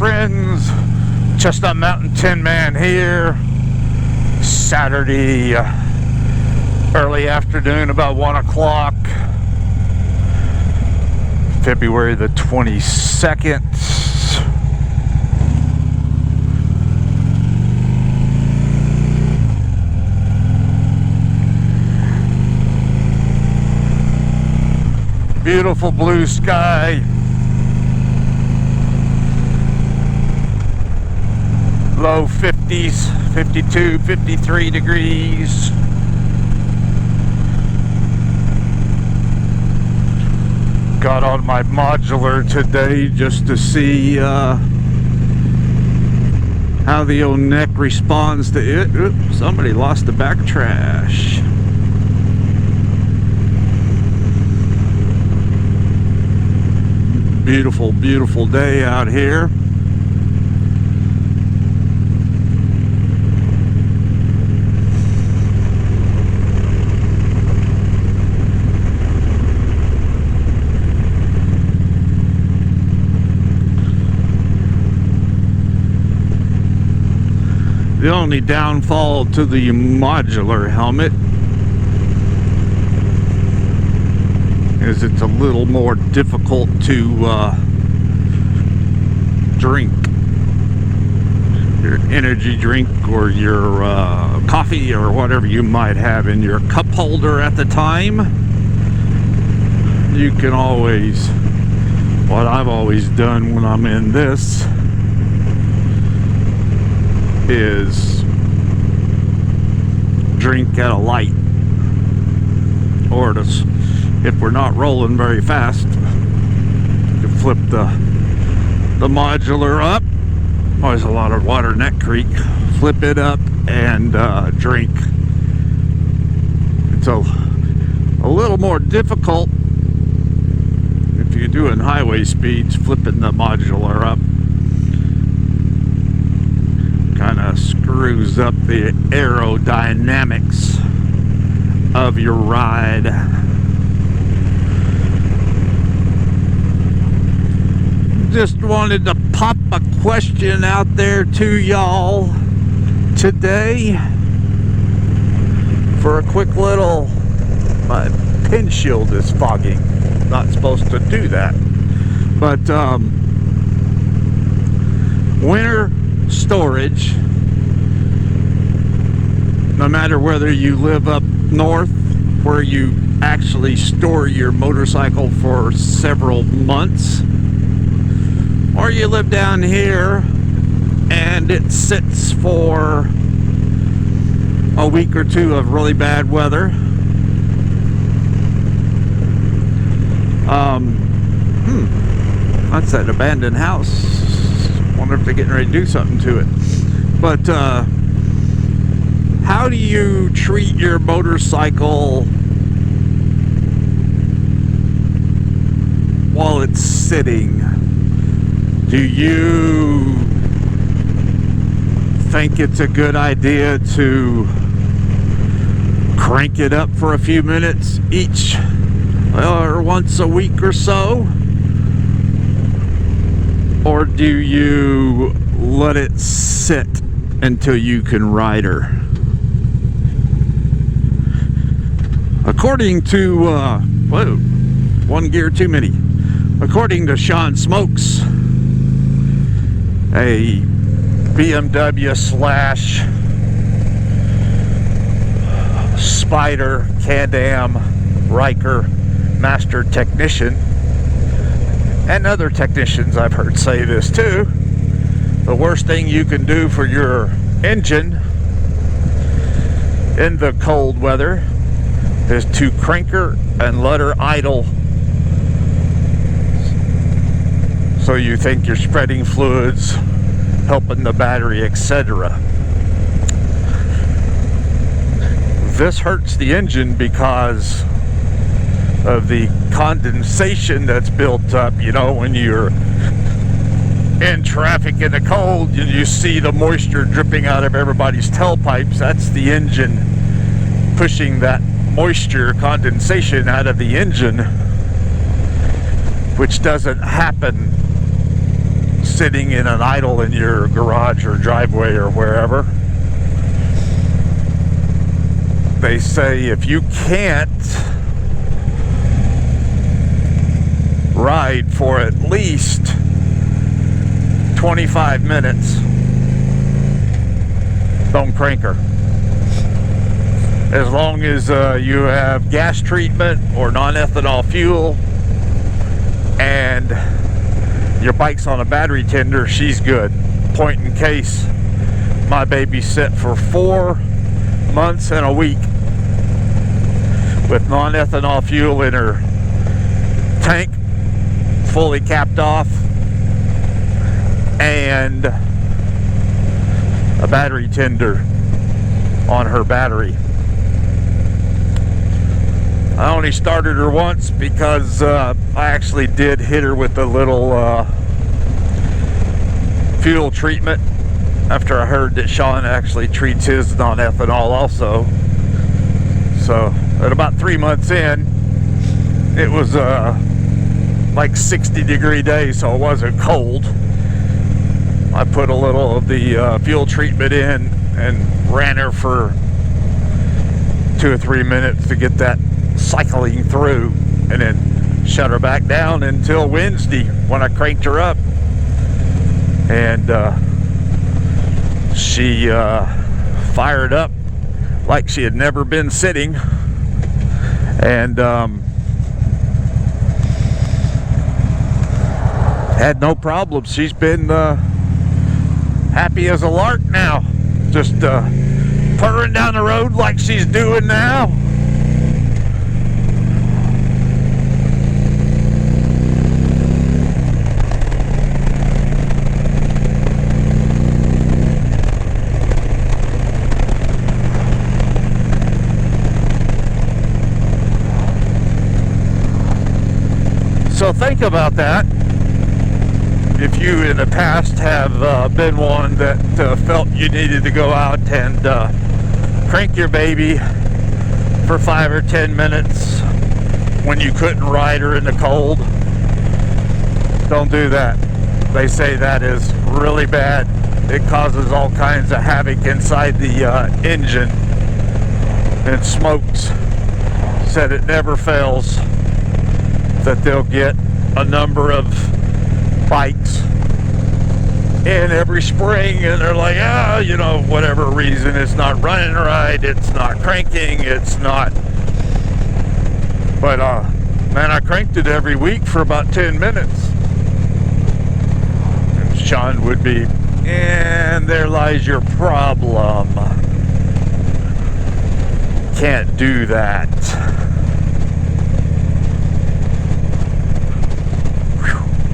friends. Chestnut Mountain Tin Man here. Saturday early afternoon, about 1 o'clock. February the 22nd. Beautiful blue sky. Low 50s, 52, 53 degrees. Got on my modular today just to see how the old neck responds to it. Oops, somebody lost the back trash. Beautiful, beautiful day out here. The only downfall to the modular helmet is it's a little more difficult to drink your energy drink or your coffee or whatever you might have in your cup holder at the time. You can always, what I've always done when I'm in this is drink at a light, or to, if we're not rolling very fast, you can flip the modular up. There's a lot of water in that creek. Flip it up and drink. It's a little more difficult if you're doing highway speeds, flipping the modular up. Kind of screws up the aerodynamics of your ride. Just wanted to pop a question out there to y'all today for a quick little, my pin shield is fogging, not supposed to do that, but winter storage, no matter whether you live up north where you actually store your motorcycle for several months, or you live down here and it sits for a week or two of really bad weather. That's that abandoned house. Wonder if they're getting ready to do something to it. But how do you treat your motorcycle while it's sitting? Do you think it's a good idea to crank it up for a few minutes each or once a week or so? Or do you let it sit until you can ride her? According to, whoa, one gear too many. According to Sean Smokes, a BMW / Spider Can-Am Riker master technician, and other technicians I've heard say this too, the worst thing you can do for your engine in the cold weather is to crank her and let her idle so you think you're spreading fluids, helping the battery, etc. This hurts the engine because of the condensation that's built up. You know, when you're in traffic in the cold and you see the moisture dripping out of everybody's tailpipes, that's the engine pushing that moisture condensation out of the engine, which doesn't happen sitting in an idle in your garage or driveway or wherever. They say if you can't ride for at least 25 minutes, don't crank her. As long as you have gas treatment or non-ethanol fuel and your bike's on a battery tender, she's good. Point in case, my baby's set for 4 months and a week with non-ethanol fuel in her tank, fully capped off, and a battery tender on her battery. I only started her once because I actually did hit her with a little fuel treatment after I heard that Sean actually treats his non-ethanol also. So at about 3 months in, it was like 60-degree day, so it wasn't cold. I put a little of the fuel treatment in and ran her for 2 or 3 minutes to get that cycling through, and then shut her back down until Wednesday when I cranked her up, and she fired up like she had never been sitting, and had no problems. She's been happy as a lark now, just purring down the road like she's doing now. So think about that. If you in the past have been one that felt you needed to go out and crank your baby for 5 or 10 minutes when you couldn't ride her in the cold, don't do that. They say that is really bad. It causes all kinds of havoc inside the engine and smokes. Said it never fails that they'll get a number of bikes in every spring, and they're like, ah, you know, whatever reason, it's not running right, it's not cranking, it's not. But man, I cranked it every week for about 10 minutes. And Sean would be, and there lies your problem. Can't do that.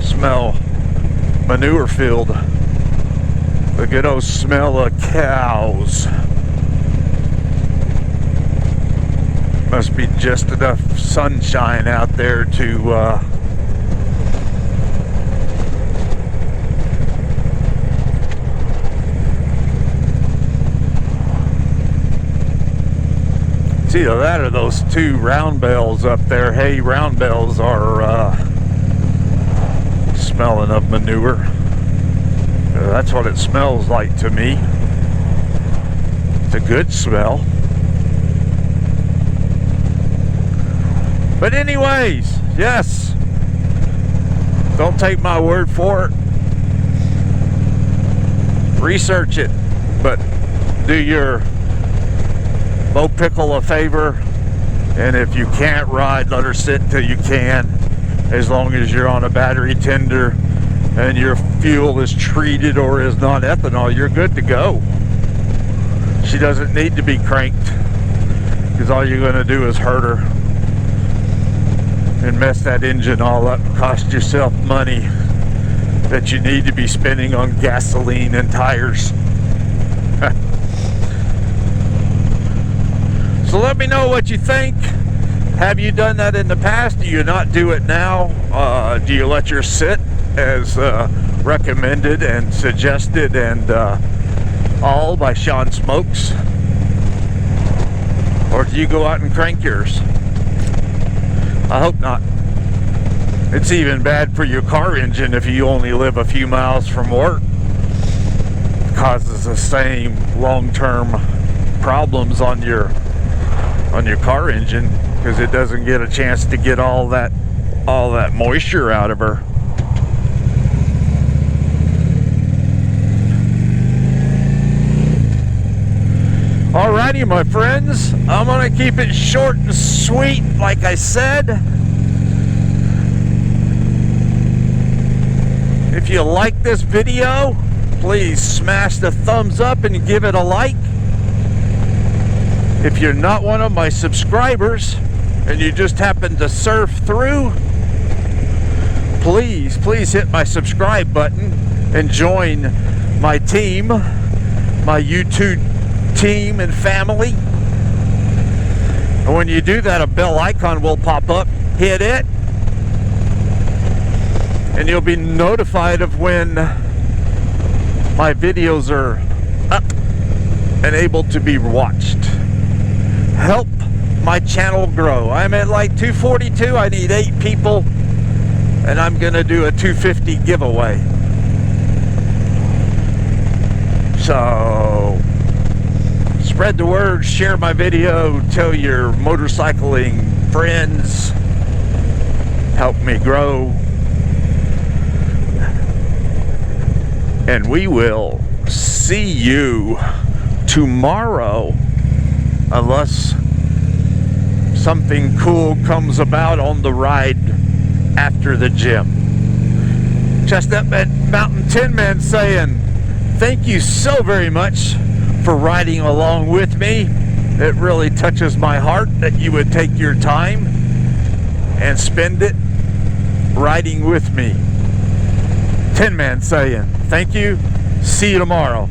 Smell manure field, the good old smell of cows. Must be just enough sunshine out there to it's either that or those 2 round bells up there. Hey, round bells are smelling of manure. That's what it smells like to me. It's a good smell. But anyways, yes, don't take my word for it. Research it, but do your low pickle a favor, and if you can't ride, let her sit till you can. As long as you're on a battery tender and your fuel is treated or is non-ethanol, you're good to go. She doesn't need to be cranked, because all you're going to do is hurt her and mess that engine all up, cost yourself money that you need to be spending on gasoline and tires. So let me know what you think. Have you done that in the past? Do you not do it now? Do you let yours sit as recommended and suggested and all by Sean Smokes? Or do you go out and crank yours? I hope not. It's even bad for your car engine if you only live a few miles from work. It causes the same long-term problems on your car engine because it doesn't get a chance to get all that moisture out of her. Alrighty, my friends, I'm gonna keep it short and sweet, like I said. If you like this video, please smash the thumbs up and give it a like. If you're not one of my subscribers and you just happen to surf through, please hit my subscribe button and join my team, my YouTube team and family. And when you do that, a bell icon will pop up. Hit it and you'll be notified of when my videos are up and able to be watched. Help my channel grow. I'm at like 242. I need 8 people and I'm gonna do a 250 giveaway. So spread the word, share my video, tell your motorcycling friends, help me grow, and we will see you tomorrow, unless something cool comes about on the ride after the gym. Chestnut Mountain Tin Man saying thank you so very much for riding along with me. It really touches my heart that you would take your time and spend it riding with me. Tin Man saying thank you. See you tomorrow.